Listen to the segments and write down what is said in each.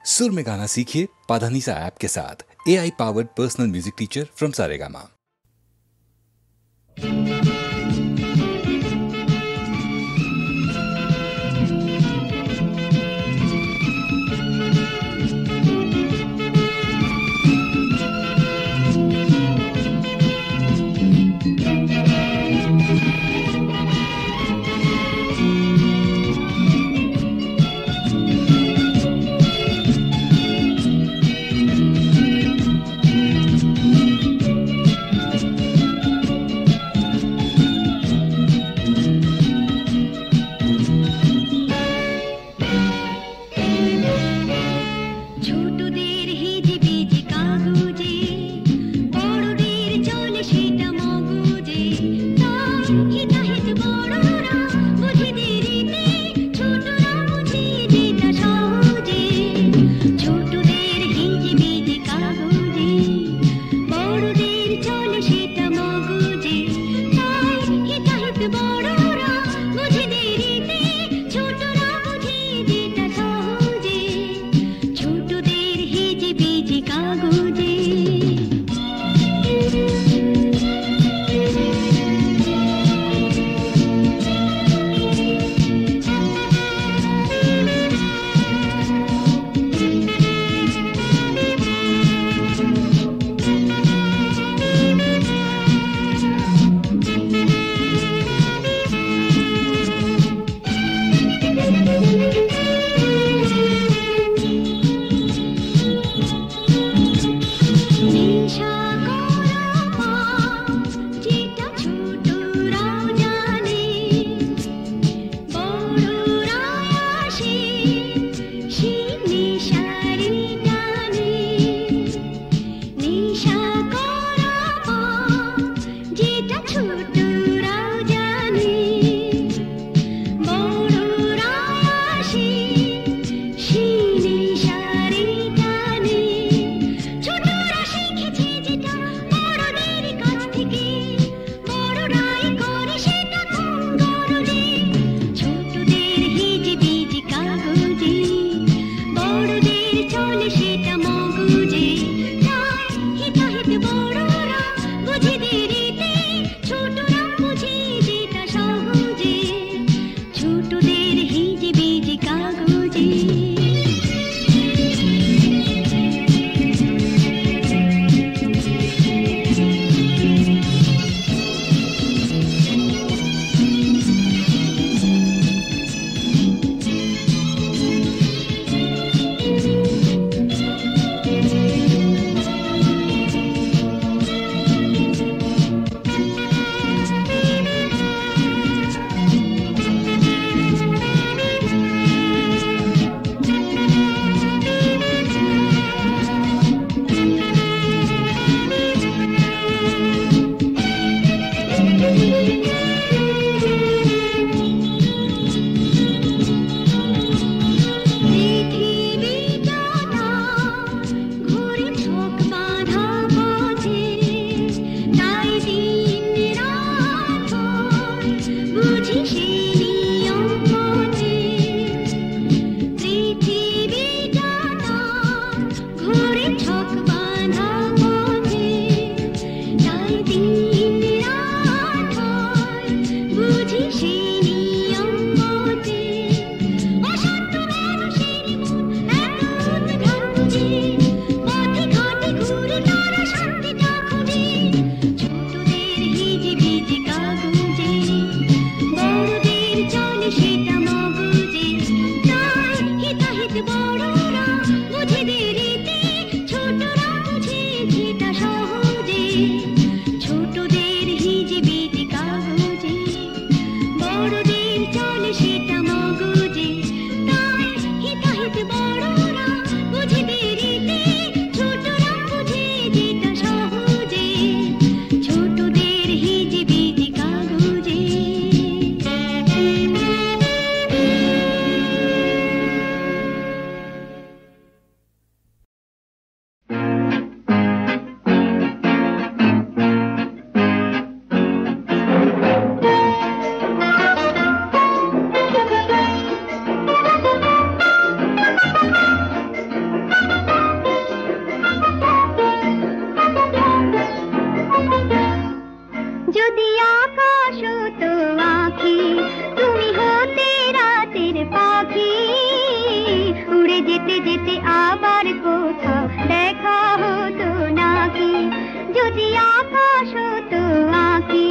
सुर में गाना सीखिए पाधानीसा ऐप के साथ। AI powered personal music teacher from Saregama. যেতে যেতে আবার কোথাও দেখা হতো নাকি, যদি আকাশ হতো আঁকি,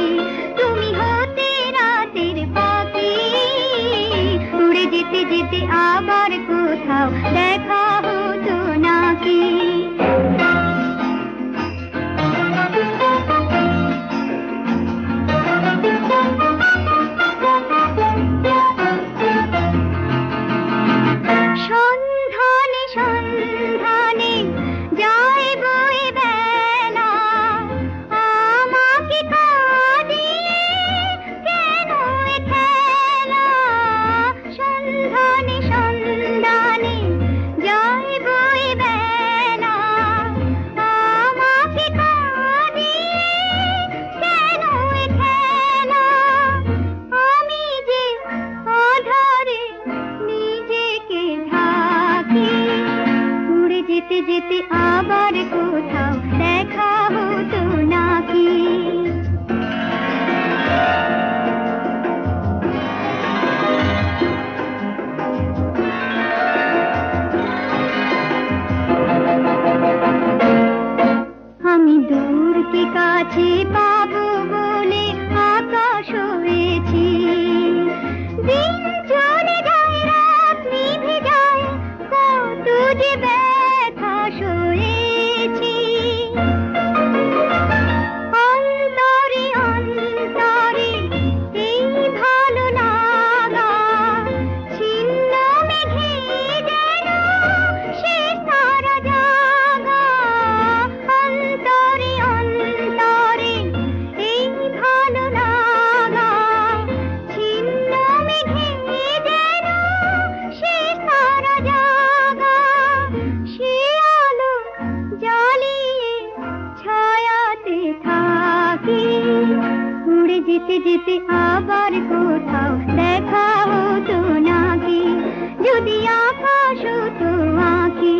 তুমি হতে রাতের পাখি। উড়ে যেতে যেতে আবার কোথাও দেখা হতো নাকি। সন্ধানে সন্ধানে যায় বয়ে বেলা, আমাকে কাঁদিয়ে কেন এ খেলা। সন্ধানে সন্ধানে যায় বয়ে বেলা, আমাকে কাঁদিয়ে কেন এ খেলা। আমি যে আধারে নিজেকে ঢাকি, উড়ে যেতে যেতে আবার কোথাও দেখা হতো নাকি। আমি দূরকে কাছে পাবো বলে আকাশ হয়েছি। দিন চলে যায়, রাত নিভে যায়, কত যে ব্যথা সয়েছি। অন্তরে অন্তরে এই ভালো লাগা, ছিন্ন মেঘে যেন সে সারা জাগা। অন্তরে অন্তরে এই ভালো লাগা, ছিন্ন মেঘে যেন সে সারা জাগা। সে আলো জ্বালিয়ে ছায়াতে থাকি, উড়ে যেতে যেতে আবার কোথাও দেখা হতো নাকি, যদি আকাশ হতো আঁকি,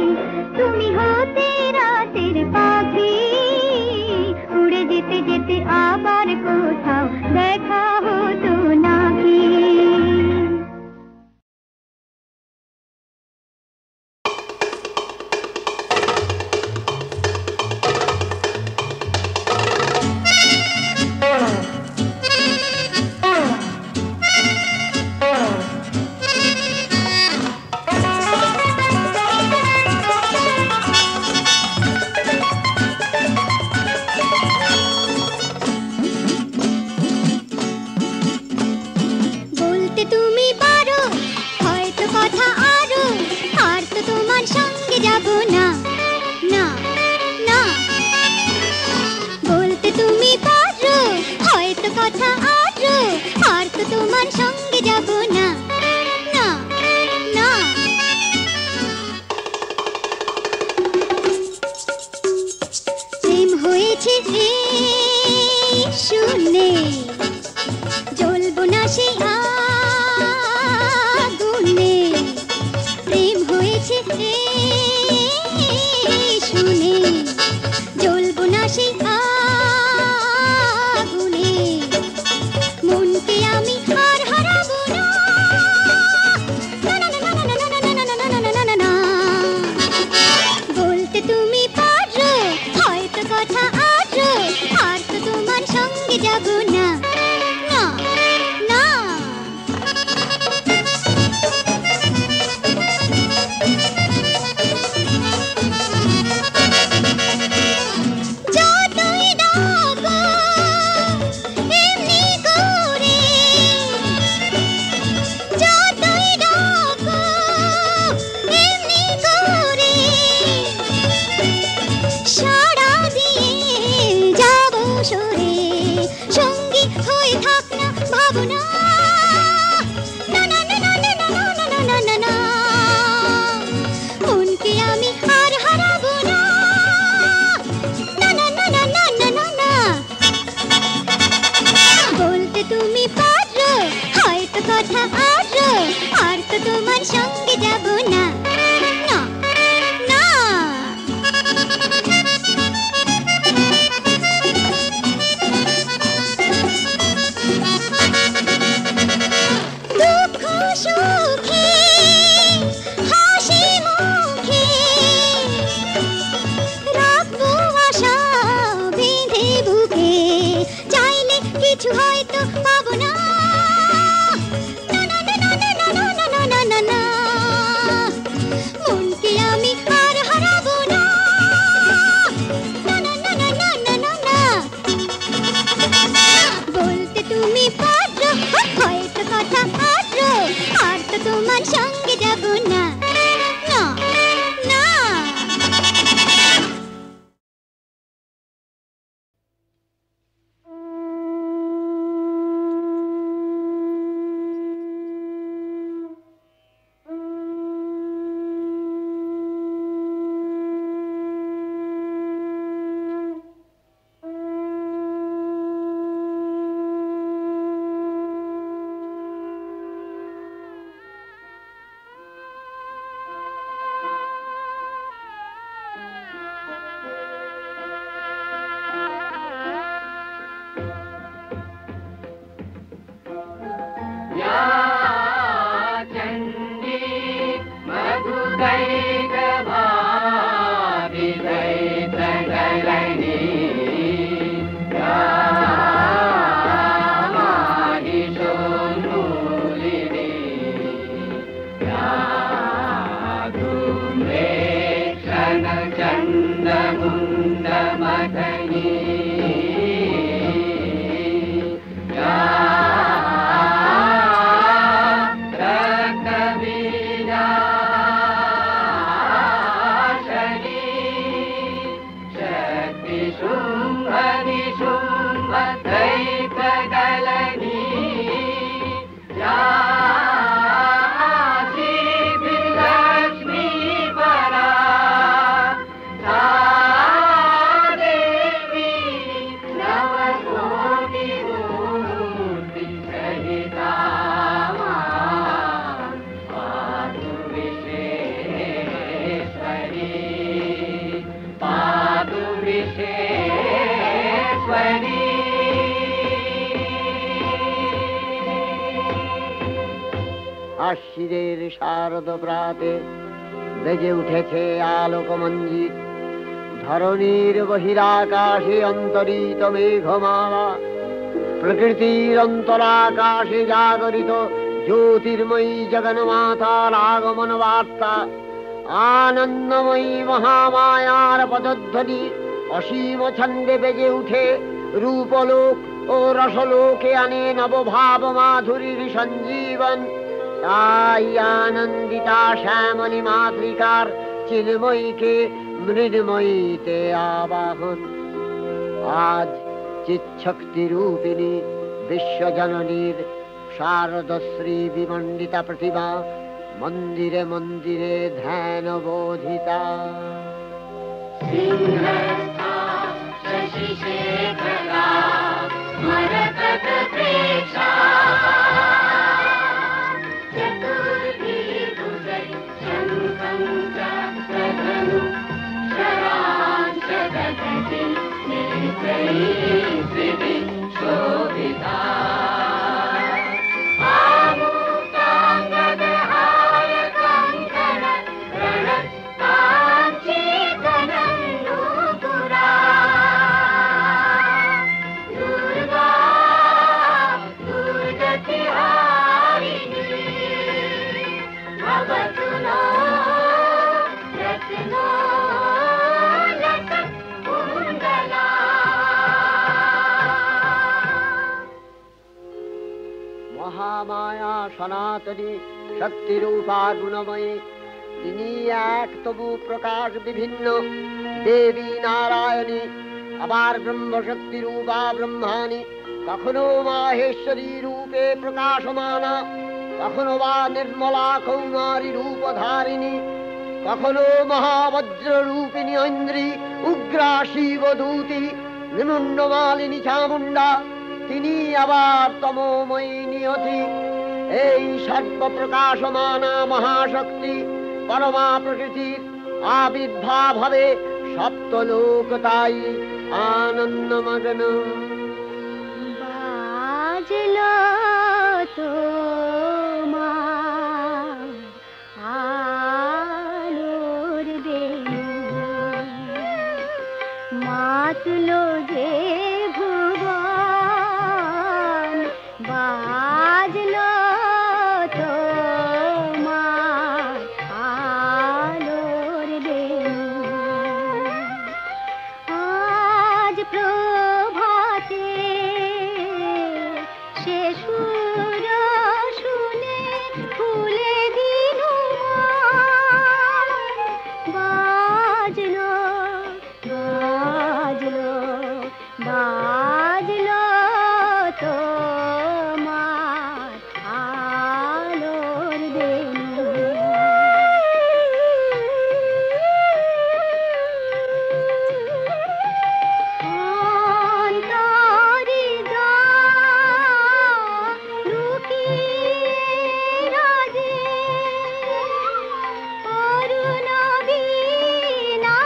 তুমি হতে রাতের পাখি। উড়ে যেতে যেতে আবার কোথাও দেখা হতো নাকি। বলতে তুমি পারো হয়তো কথা আরো, আর তো তোমার সঙ্গে যাব না, না না। বলতে তুমি পারো হয়তো কথা আরো, আর তো তোমার সঙ্গে যাব না, না না। প্রেম হয়েছে শুনে, জ্বলবো না সেই আগুনে। প্রেম হয়েছে শুনে, জ্বলবো না সেই আগুনে। মনকে আমি আর হারাবো না, না না না না না না না না না না না না। বলতে তুমি পারো হয়তো কথা আরো, আর তো তোমার সঙ্গে আশ্বিরের শারদ প্রাতে বেজে উঠেছে আলোকমঞ্জিত, ধরণীর বহিরাকাশে অন্তরিত মেঘমালা, প্রকৃতির অন্তরাকাশে জাগরিত জ্যোতির্ময়ী জগন্মাতার আগমন বার্তা, আনন্দময়ী মহামায়ার পদধ্বনি অসীম ছন্দে বেজে উঠে রূপলোক ও রসলোকে আনে নবভাব মাধুরীর সঞ্জীবন। তাই আনন্দিতা শ্যামলী মাতৃকার চিন্ময়ীকে মৃন্ময়ীতে আবাহন। আজ চিৎশক্তি রূপিণী বিশ্বজননীর শারদশ্রী বিমণ্ডিতা প্রতিমা মন্দিরে মন্দিরে ধ্যান বোধিতা। মহামায়া সনাতনী শক্তিরূপা গুণময়ী, তিনি এক তবু প্রকাশ বিভিন্ন দেবী নারায়ণী, আবার ব্রহ্মশক্তি রূপা ব্রহ্মাণী, কখনো মাহেশ্বরী রূপে প্রকাশমানা, কখনো বা নির্মলা কৌমারী রূপধারিণী, কখনো মহাবজ্র রূপিণী ঐন্দ্রী, উগ্রা শিবদূতি, নিমুন্ডমালিনী চামুণ্ডা, তিনি আবার তমোময়ী নিয়তি। এই সর্বপ্রকাশমানা মহাশক্তি পরমা প্রকৃতির আবির্ভাব হবে সপ্তলোক তাই আনন্দমগ্ন। বাজলো তোমার আলোর বেণী, মাতলো যে ভুবন, বাজলো তোমার আলোর বেণী। আজ প্রভাতে সে সুর শুনে ফুলে দিনু বাজলো বাজলো বাজলো তোমার আলোর বেণী। অন্তরে লুকিয়ে রাজে অরুণ বীণা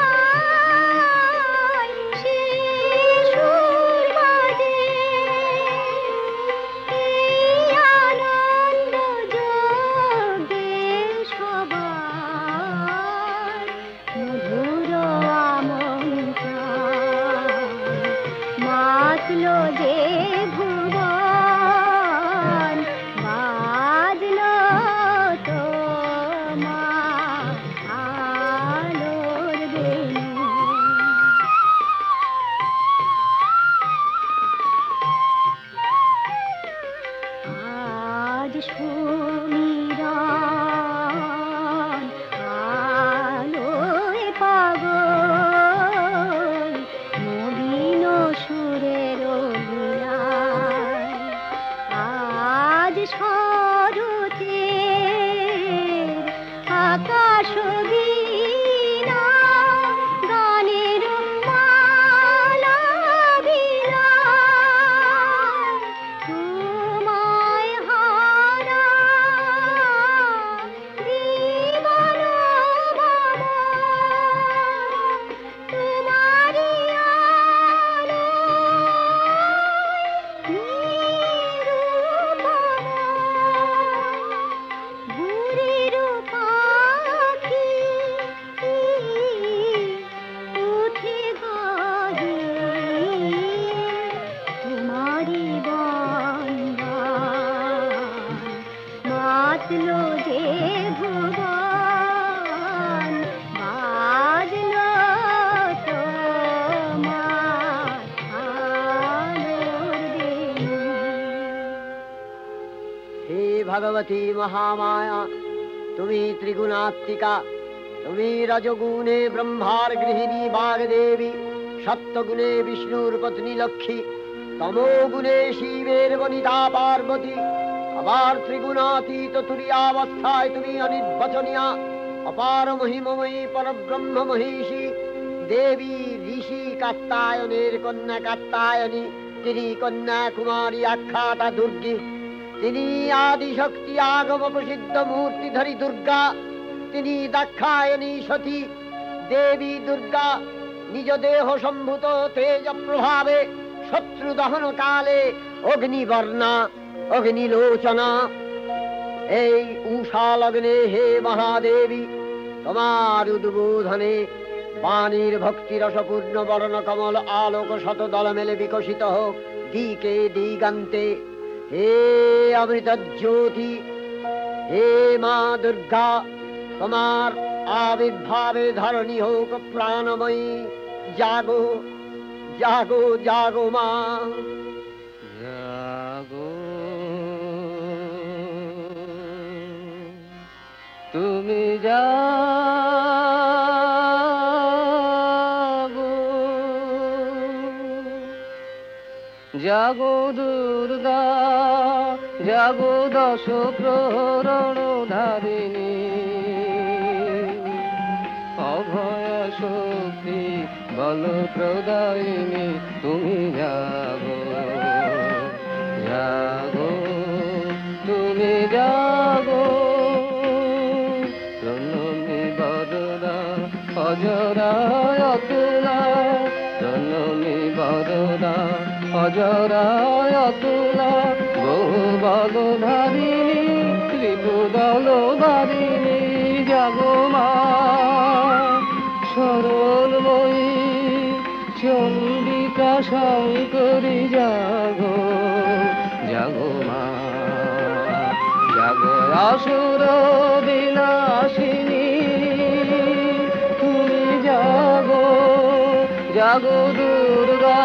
ভগবতী মহামায়া, তুমি ত্রিগুণাত্মিকা, তুমি রজগুণে ব্রহ্মার গৃহিণী বাগদেবী, সত্যগুণে বিষ্ণুর পত্নী লক্ষ্মী, তমোগুণে শিবের বনিতা পার্বতী, আবার ত্রিগুণাতীত তুরীয়াবস্থায় তুমি অনির্বচনীয়া, অপার মহিমময়ী পরব্রহ্ম মহিষী দেবী, ঋষি কাত্তায়নের কন্যা কাত্তায়নী, তিনি কন্যা কুমারী আখ্যাতা দুর্গী, তিনি আদিশক্তি আগম প্রসিদ্ধ মূর্তিধরী দুর্গা, তিনি দাক্ষায়ণী সতী দেবী দুর্গা, নিজ দেহ সম্ভূত তেজ প্রভাবে শত্রু দহন কালে অগ্নিবর্ণা অগ্নিলোচনা। এই উষা লগ্নে হে মহাদেবী, তোমার উদ্বোধনে বাণীর ভক্তি রসপূর্ণ বর্ণ কমল আলোক শত দল মেলে বিকশিত হোক দিকে দিগান্তে। হে অমৃত জ্যোতি, হে মা দুর্গা, তোমার আবির্ভাবে ধরণী হোক প্রাণময়ী। জাগো জাগো জাগো মা, জাগো তুমি জাগো, জাগো দুর্গা, জাগো দশ প্রহরণ ধারিণী, অভয় শক্তি বল প্রদায়িনী, তুমি জাগো জাগো তুমি জাগো। জননী বরদা অজরায় অতুলা, জননী বরদা অজরায় অতুলা, বহু বলধারিণী ত্রিপুদল বারিণী, জাগো মা সরলময়ী চন্ডিকা শঙ্করী, জাগো জাগো মা, জাগো আসুর বিনাশিনী, তুমি জাগো জাগো দুর্গা,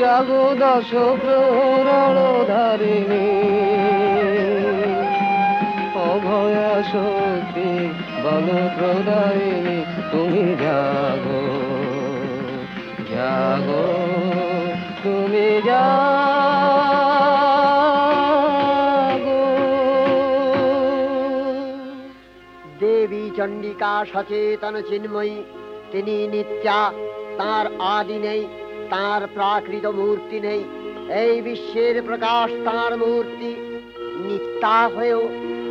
জাগো দশ প্রহরণ ধারিণী, অভয় শক্তি বল প্রদায়িনী, তুমি জাগো জাগো তুমি জাগো। দেবী চণ্ডিকা সচেতন চিন্ময়ী, তিনি নিত্যা, তার আদি নেই, তার প্রাকৃত মূর্তি নেই, এই বিশ্বের প্রকাশ তার মূর্তি। নিত্যা হয়েও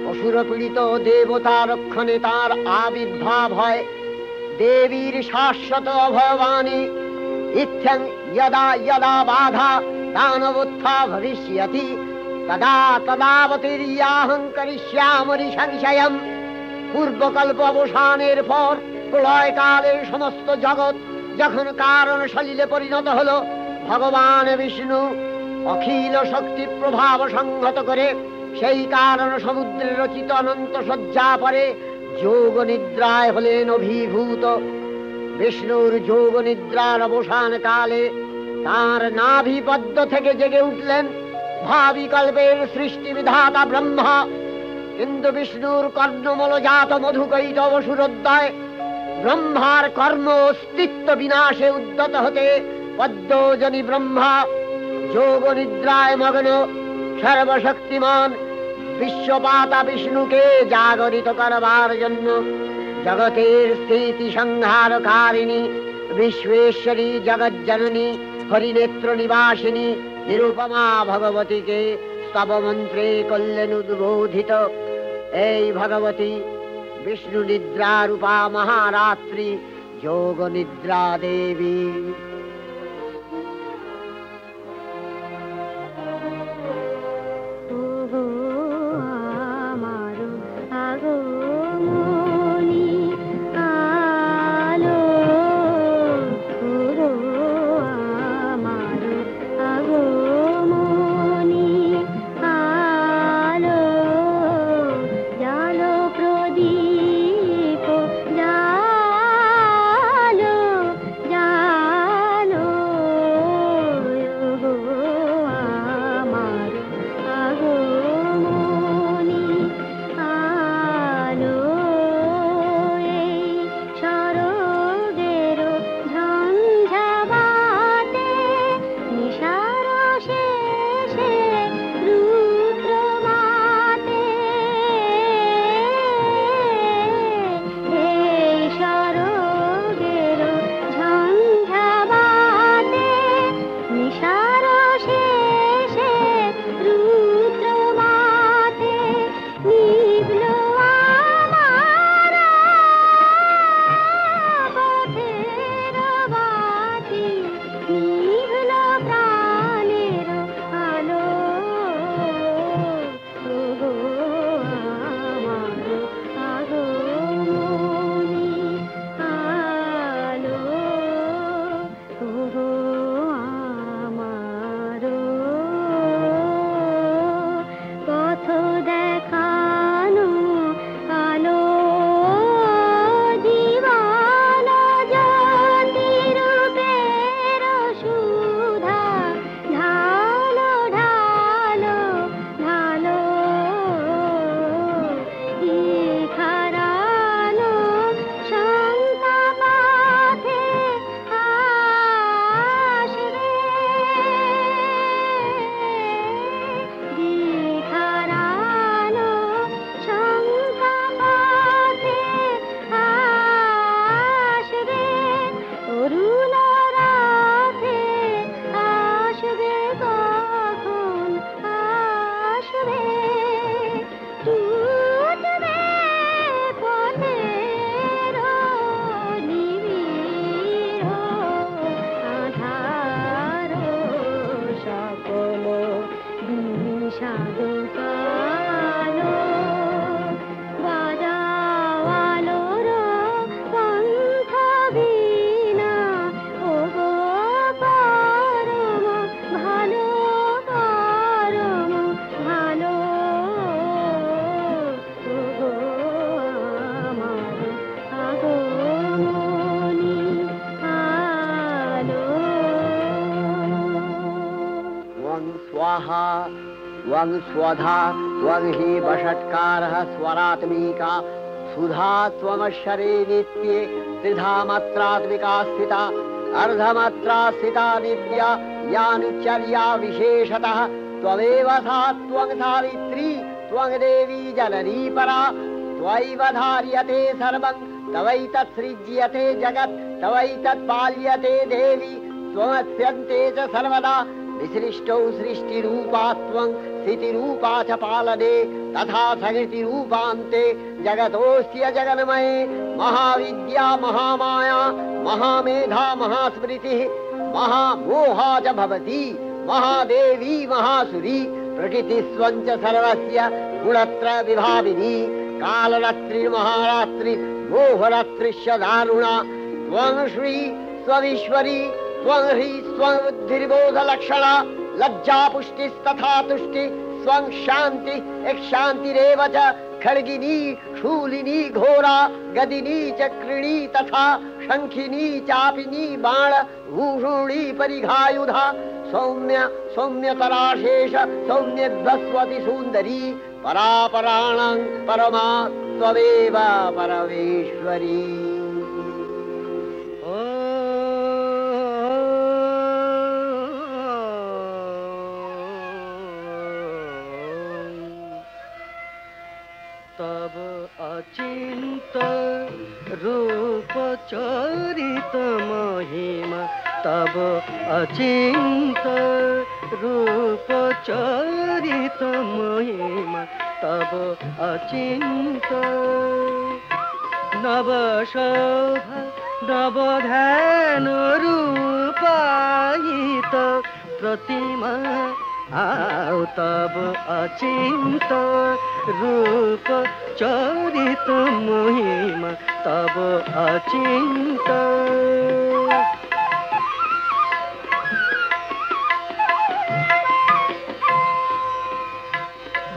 অসুর পীড়িত দেবতা রক্ষণে তার আবির্ভাব হয়। দেবীর শাশ্বত অভয়বাণী, ইত্যং যদা যদা বাধা দানবোত্থা ভবিষ্যতি, তদা তদাবতীর্যাহং করিষ্যামি সংশয়ম। পূর্বকল্প অবসানের পর প্রলয়কালে সমস্ত জগৎ যখন কারণ সলিলে পরিণত হলো, ভগবান বিষ্ণু অখিল শক্তি প্রভাব সংহত করে সেই কারণ সমুদ্রে রচিত অনন্ত শয্যা পরে যোগ নিদ্রায় হলেন অভিভূত। বিষ্ণুর যোগ নিদ্রার অবসান কালে তার নাভিপদ্ম থেকে জেগে উঠলেন ভাবি কল্পের সৃষ্টি বিধাতা ব্রহ্মা। কিন্তু বিষ্ণুর কর্ণমলজাত মধুকৈটব সুরোদ্দয় ব্রহ্মার কর্ম অস্তিত্ব বিনাশে উদ্যত হতে পদ্মজনী ব্রহ্মা যোগ নিদ্রায় মগ্ন সর্বশক্তিমান বিশ্বপাতা বিষ্ণুকে জাগরিত করবার জন্য জগতের স্থিতি সংহারকারিণী বিশ্বেশ্বরী জগজ্জননী হরিনেত্র নিবাসিনী নিরুপমা ভগবতীকে স্তব মন্ত্রে করলেন উদ্বোধিত। এই ভগবতী বিষ্ণু নিদ্রা রূপা মহারাত্রি যোগ নিদ্রা দেবী। स्वाहा त्वं स्वधा त्वं हि वषट्कारः स्वरात्मिका सुधा त्वमक्षरे नित्ये त्रिधा मात्रात्मिका स्थिता अर्धमात्रा स्थिता नित्या यानुचर्या विशेषतः त्वमेव सा त्वं सावित्री त्वं देवी जननी परा त्वयैव धार्यते सर्वं तवैतत्सृज्यते जगत् तवैतत्पाल्यते देवी त्वमस्यन्ते च सर्वदा विसृष्टौ सृष्टिरूपा त्वं स्थितिरूपा च पालने तथा संहृतिरूपान्ते जगतोऽस्य जगन्मये महाविद्या महामाया महामेधा महास्मृतिः महामोहा च भवति महादेवी महासुरी प्रकृतिस्त्वं च सर्वस्य गुणत्रय विभाविनी कालरात्रि महारात्रि मोहरात्रिश्च दारुणा त्वं श्री स्वमीश्वरी त्वं ह्री स्वं बुद्धिर्बोधलक्षणा लज्जा पुष्टिस्तथा तुष्टि स्वं शान्ति एक शान्तिरेव च खड्गिनी शूलिनी घोरा गदिनी चक्रिणी तथा शंखिनी चापिनी बाण भूषुणी परिघायुधा सौम्य सौम्यतराशेष सौम्यध्वस्वति सुन्दरी परापराणां परमा त्वमेव परमेश्वरी। तब अचिंत रूप चरित महिमा तब अचिंत रूप चरित महिमा तब अचिंत नव शोभा नव ध्यान रूपायित प्रतिमा आओ तब अचिंत रूप चरित महिमा तब अचिंत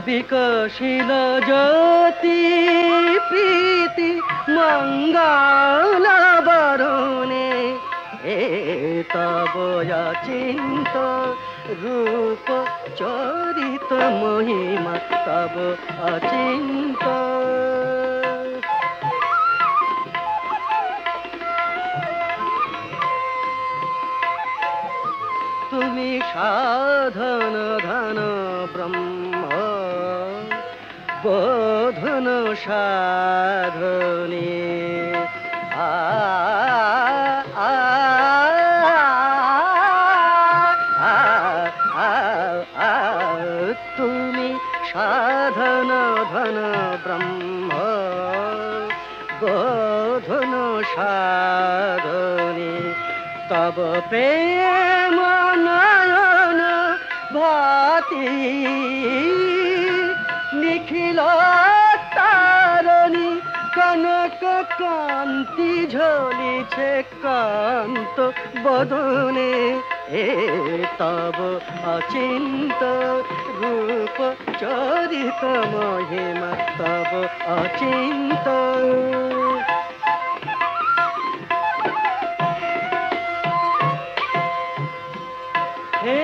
विकसिल ज्योति प्रीति मंगल बरुणे तब अचिंत रूप चरित महिमा तब अचिंत तुमी साधन धन ब्रह्म बोधन साधने तुमी साधन धन ब्रह्म बोधन साधने तब प्रेम नयन भाति निखिल तारणी कनक कांति झलिछे कांत बदने तब अचिंत रूप चरित महिमा तब अचिंत हे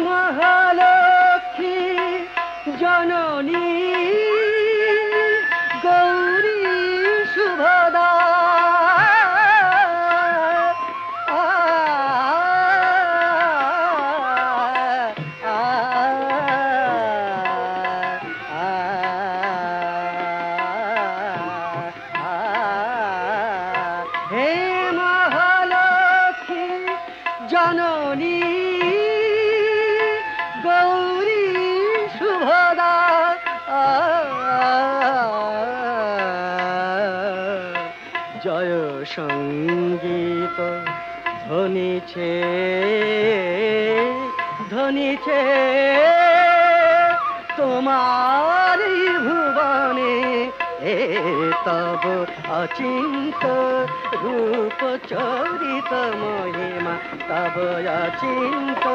महालक्ष्मी जननी गौरी शुभदा हे महालक्ष्मी जननी गौरी शुभदा जय संगीत ध्वनि छे तुम्हारी भुवने तब अचिंत रूप चरित महिमा तब अचिंत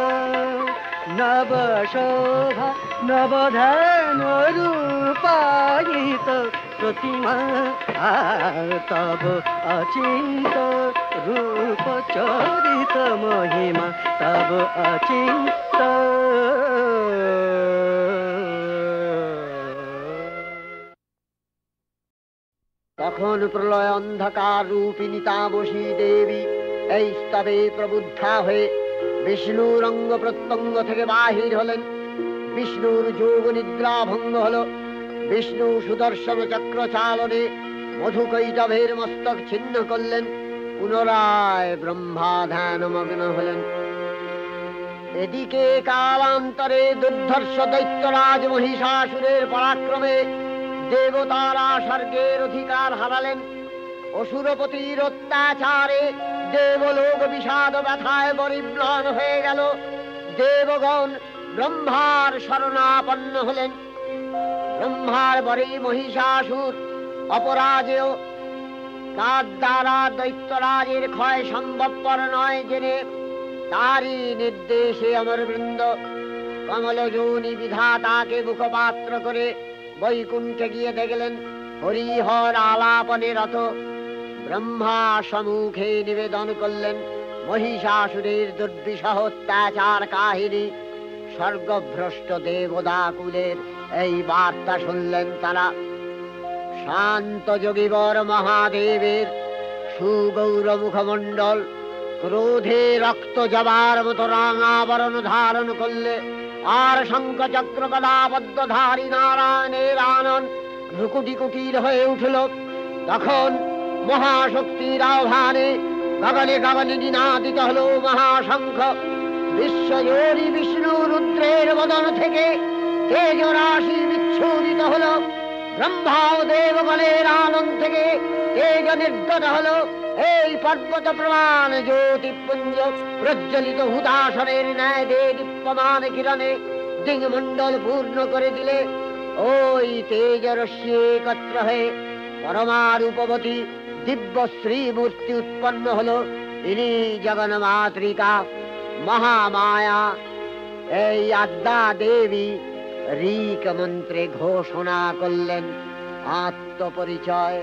नव शोभा नव ध्यान रूपायित प्रतिमा तब अचिंत रूप चरित महिमा तब अचिंत তখন প্রলয় অন্ধকার রূপিণী তামসী দেবী এই স্তবে প্রবুদ্ধা হয়ে বিষ্ণুর অঙ্গ প্রত্যঙ্গ থেকে বাহির হলেন। বিষ্ণুর যোগ নিদ্রা ভঙ্গ হল। বিষ্ণু সুদর্শন চক্র চালনে মধুকৈটভের মস্তক ছিন্ন করলেন। পুনরায় ব্রহ্মা ধ্যানমগ্ন হলেন। এদিকে কালান্তরে দুর্ধর্ষ দৈত্যরাজ মহিষাসুরের পরাক্রমে দেবতারা স্বর্গের অধিকার হারালেন। অসুরপতির অত্যাচারে দেবলোক বিষাদ ব্যথায় পরিম্লান হয়ে গেল। দেবগণ ব্রহ্মার শরণাপন্ন হলেন। ব্রহ্মার পরে মহিষাসুর অপরাজেয়, তার দ্বারা দৈত্যরাজের ক্ষয় সম্ভবপর নয় জেনে তারই নির্দেশে অমরবৃন্দ কমলযোনি বিধাতাকে মুখপাত্র করে বৈকুণ্ঠে গিয়ে দেখলেন হরিহর আলাপনে রত। ব্রহ্মা সম্মুখে নিবেদন করলেন মহিষাসুরের দুর্বিষহ অত্যাচার কাহিনী। স্বর্গভ্রষ্ট দেবদাকুলের এই বার্তা শুনলেন তারা। শান্ত যোগীবর মহাদেবের সুগৌর মুখমণ্ডল ক্রোধে রক্ত জবার মতো রাঙাবরণ ধারণ করলে, আর শঙ্খ চক্র গদাবদ্ধধারী নারায়ণের আনন ভ্রুকুটি কুটির হয়ে উঠল। তখন মহাশক্তির আহ্বানে গগনে গগনে নিনাদিত হল মহাশঙ্খ। বিশ্বজোরী বিষ্ণু রুদ্রের বদন থেকে তেজ রাশি বিচ্ছুরিত হল। ব্রহ্মা ও দেবগণের আনন্দ থেকে তেজ নির্গত হল। এই পর্বত প্রমাণ জ্যোতিপুঞ্জ প্রজ্বলিত হুতাসনের ন্যায় দীপ্যমান কিরণে দিংমণ্ডল পূর্ণ করে দিলে ওই তেজরশ্মি একত্র হয়ে পরমারূপবতী দিব্য শ্রীমূর্তি উৎপন্ন হল। ইনি জগন্মাতৃকা মহামায়া। এই আদ্যা দেবী ঋক মন্ত্রে ঘোষণা করলেন আত্মপরিচয়।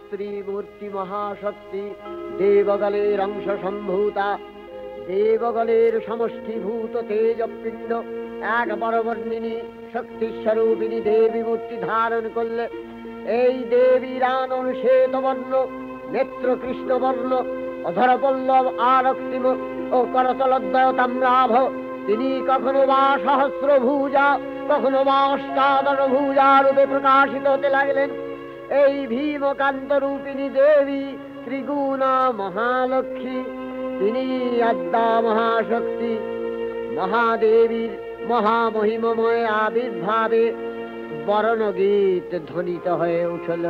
স্ত্রী মূর্তি মহাশক্তি দেবগলের অংশ সম্ভূতা, দেবগলের সমষ্টিভূত তেজপিণ্ড এক বরবর্ণিনী শক্তিস্বরূপিণী দেবী মূর্তি ধারণ করলে এই দেবীর আনন শ্বেতবর্ণ, নেত্র কৃষ্ণবর্ণ, অধরপল্লব আরক্তিম ও করতলদ্বয় তাম্রাভ। তিনি কখনো বা সহস্র ভুজা, কখনো বা অষ্টাদশ ভুজা রূপে প্রকাশিত হতে লাগলেন। এই ভীমকান্ত রূপিণী দেবী ত্রিগুণা মহালক্ষ্মী, তিনি আদ্যা মহাশক্তি। মহাদেবীর মহামহিমময় আবির্ভাবে বরণগীত ধ্বনিত হয়ে উঠল।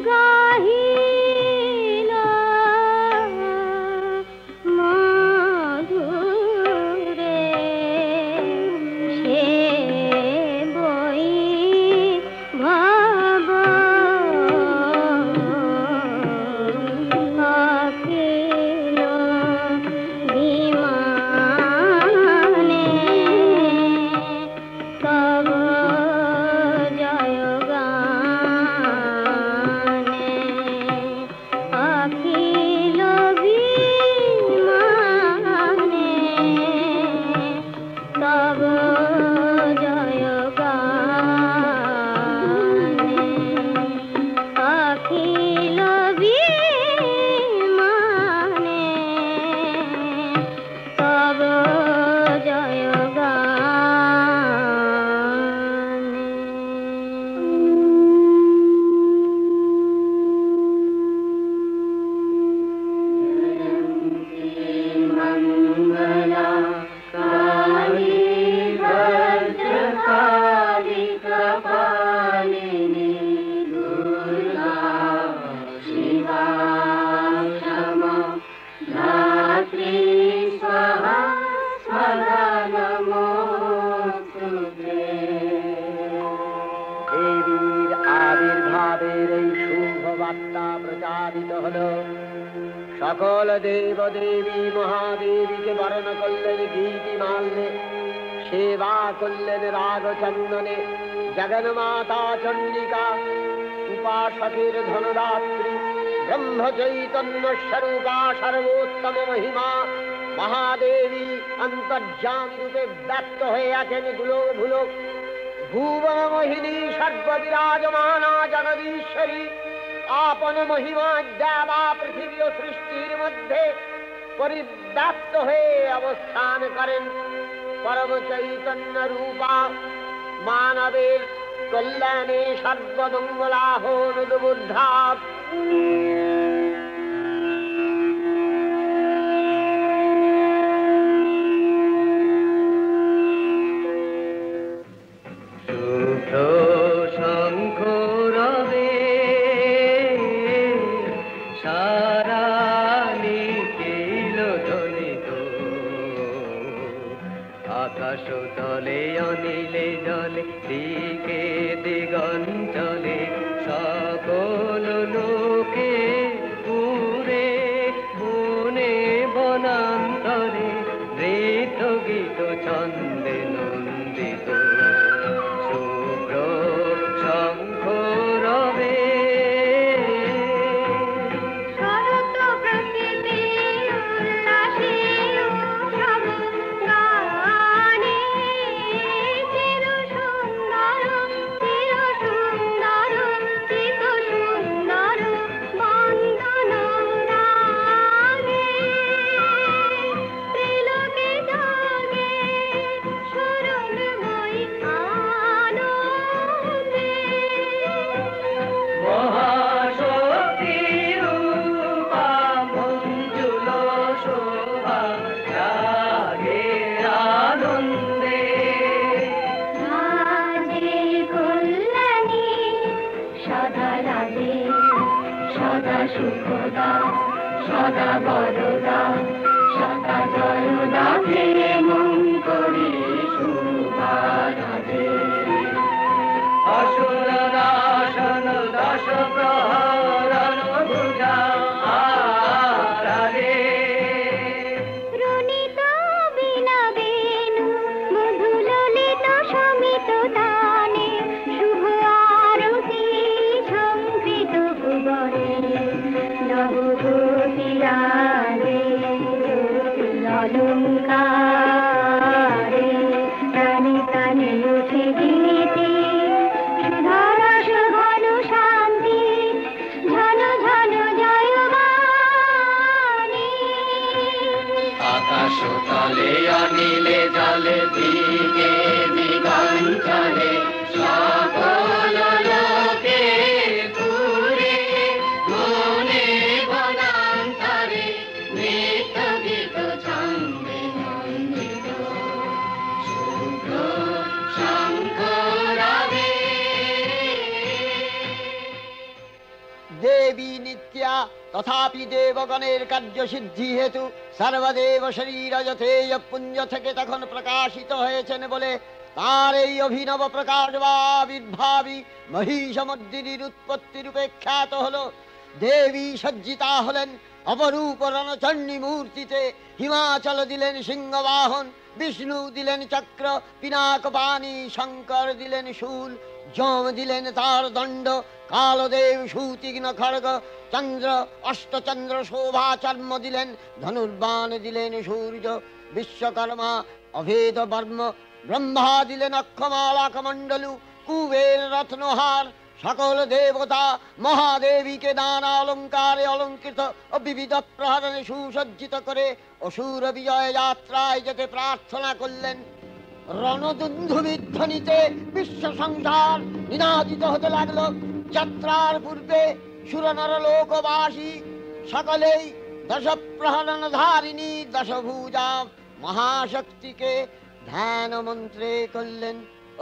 গাহিল হল। সকল দেব দেবী মহাদেবীকে বরণ করলেন গীতিমাল্যে, সেবা করলেন রাগ চন্দনে। জগন্মাতা চণ্ডিকা উপাসকের ধনদাত্রী, ব্রহ্ম চৈতন্য স্বরূপা সর্বোত্তম মহিমা মহাদেবী অন্তর্যামী রূপে ব্যক্ত হয়ে আছেন গুলোক ভুলোক। ভুবন মোহিনী সর্ববিরাজমানা জগদীশ্বরী আপন মহিমা দেবা পৃথিবী ও সৃষ্টির মধ্যে পরিব্যাপ্ত হয়ে অবস্থান করেন। পরম চৈতন্য রূপা মানবের কল্যাণে সর্বমঙ্গলাহনুদ্বুদ্ধা। আকাশ তলে অনিলে জলে দিকে দিগঞ্চলে সকল লোকে পুরে বনে বনান্তরে নৃত্য গীত ছন্দে নন্দিত শুভ্র শঙ্খ রবে। সদা বরদা সদা জয়দা হে মন করি শুভারাধে। অসুর নাশন দশ প্রহরণ ভুজা আরে রুনিত বিনা বেণু মধুললিত সমিত দানে শুভ আরতি সংকৃত ভুবনে নবগোপীরাগে অলঙ্কারে প্রাণে প্রাণে উঠে গীতি সুধারস ঘন শান্তি ঝন ঝন জয়গানে। আকাশ তলে অনিলে জলে দিকে দিগঞ্চলে সকল লোকে পুরে মনে বনান্তরে নৃত্য গীত ছন্দে নন্দিত শুভ্র শঙ্খ রবে। দেবী নিত্যা তথাপি দেবগণের কার্যসিদ্ধি হেতু সর্বদেব শরীর যথেয় পুঞ্জ থেকে তখন প্রকাশিত হয়েছেন বলে তার এই অভিনব প্রকাশ বা আবির্ভাবী মহিষমর্দিনীর উৎপত্তি রূপে খ্যাত হল। দেবী সজ্জিতা হলেন অপরূপ রণচণ্ডী মূর্তিতে। হিমাচল দিলেন সিংহবাহন, বিষ্ণু দিলেন চক্র পিনাক পানি, শঙ্কর দিলেন শূল, যম দিলেন তার দণ্ড, কালদেব সুতীক্ষ্ণ খড়গ, চন্দ্র অষ্টচন্দ্র শোভা চর্ম দিলেন, ধনুর্বাণ দিলেন সূর্য, বিশ্বকর্মা অভেদ বর্ম, ব্রহ্মা দিলেন অক্ষমালা কমণ্ডলু, কুবের রত্নহার। সকল দেবতা মহাদেবীকে নানা অলঙ্কারে অলঙ্কৃত ও বিবিধ প্রহরণে সুসজ্জিত করে অসুর বিজয় যাত্রায় যেতে প্রার্থনা করলেন। রণদুন্ধুবিধ্বনিতে বিশ্ব সংসার নিনাদিত হতে লাগলো। যাত্রার পূর্বে সুরনর লোকবাসী সকলেই দশ প্রহরণ ধারিণী দশভুজা মহাশক্তিকে ধ্যান মন্ত্রে করলেন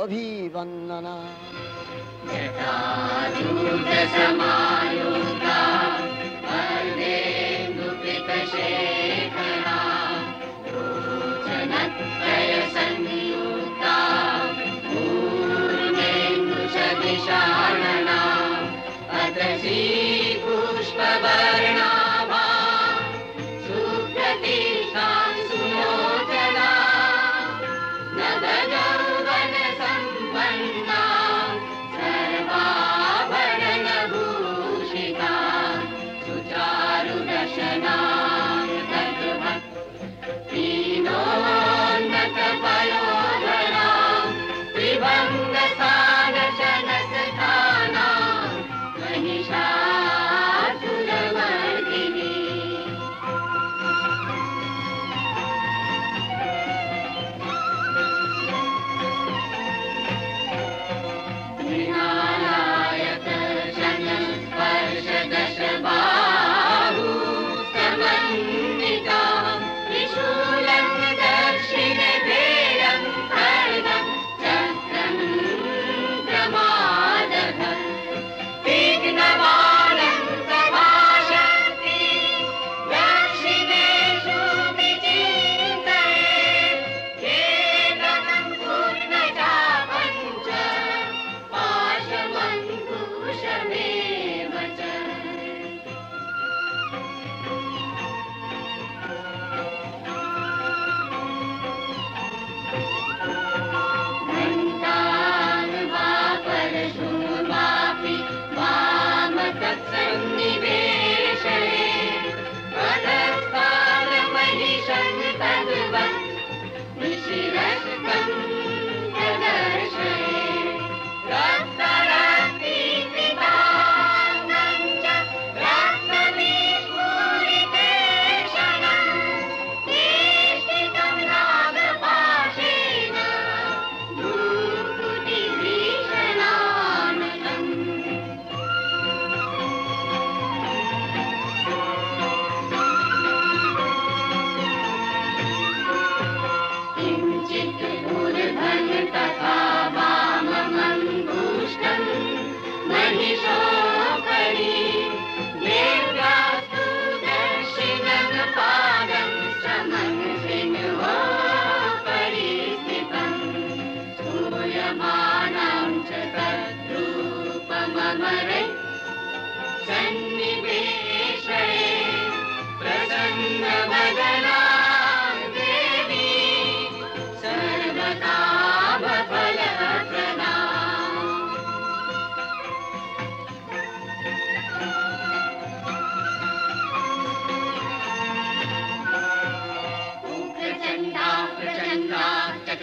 অভিবন্দনা। পুষ্পবর্ণ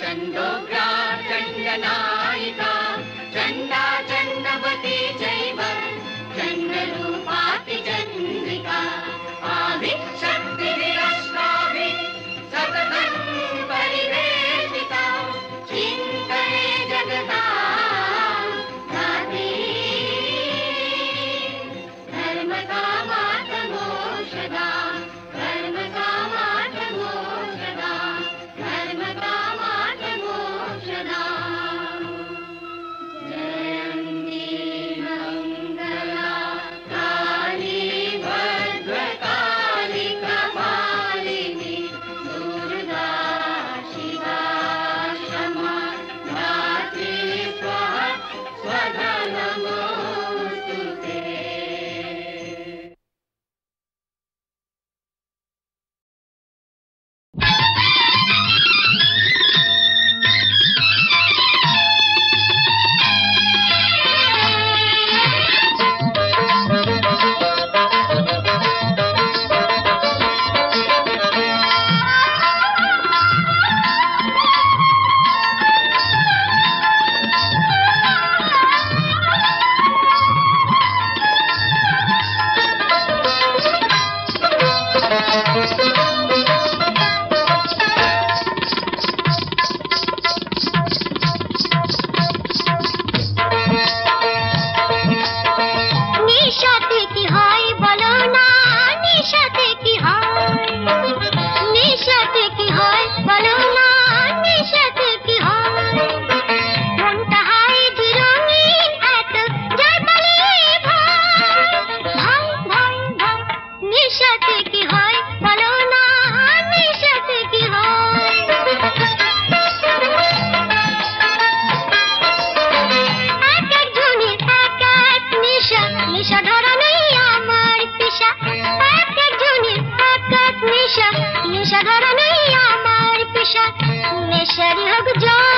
चंदोग्रा चंडनायिका चंडा चंडवती चैव चंडरूपाति चंद्रिका आविशक्तिरष्टाभिः सततं परिवेशिता चिन्तये जगता धात्री धर्मकामार्थमोक्षदा धर्मकामार्थमोक्षदा धर्मकामार्थमोक्षदा जयन्ती मंगला काली भद्रकाली कपालिनी दुर्गा शिवा क्षमा धात्री स्वाहा स्वधा नमोस्तुते। নিশাতে কি হয় বলো না, নিশাতে কি হয়, নিশাতে কি হয় বলো না, নিশাতে কি হয়, মনটা হয় যে রঙিন এত জয় বলে ভয় ভয় ভয় ভয়, নিশাতে কি হয় বলো না, নিশাতে কি হয়। এক এক জনের এক এক নেশা, নেশা ধরা নেই আমার পেশা, এক এক জনের এক এক নেশা, নেশা ধরা নেই আমার পেশা, নেশারি হোক জয়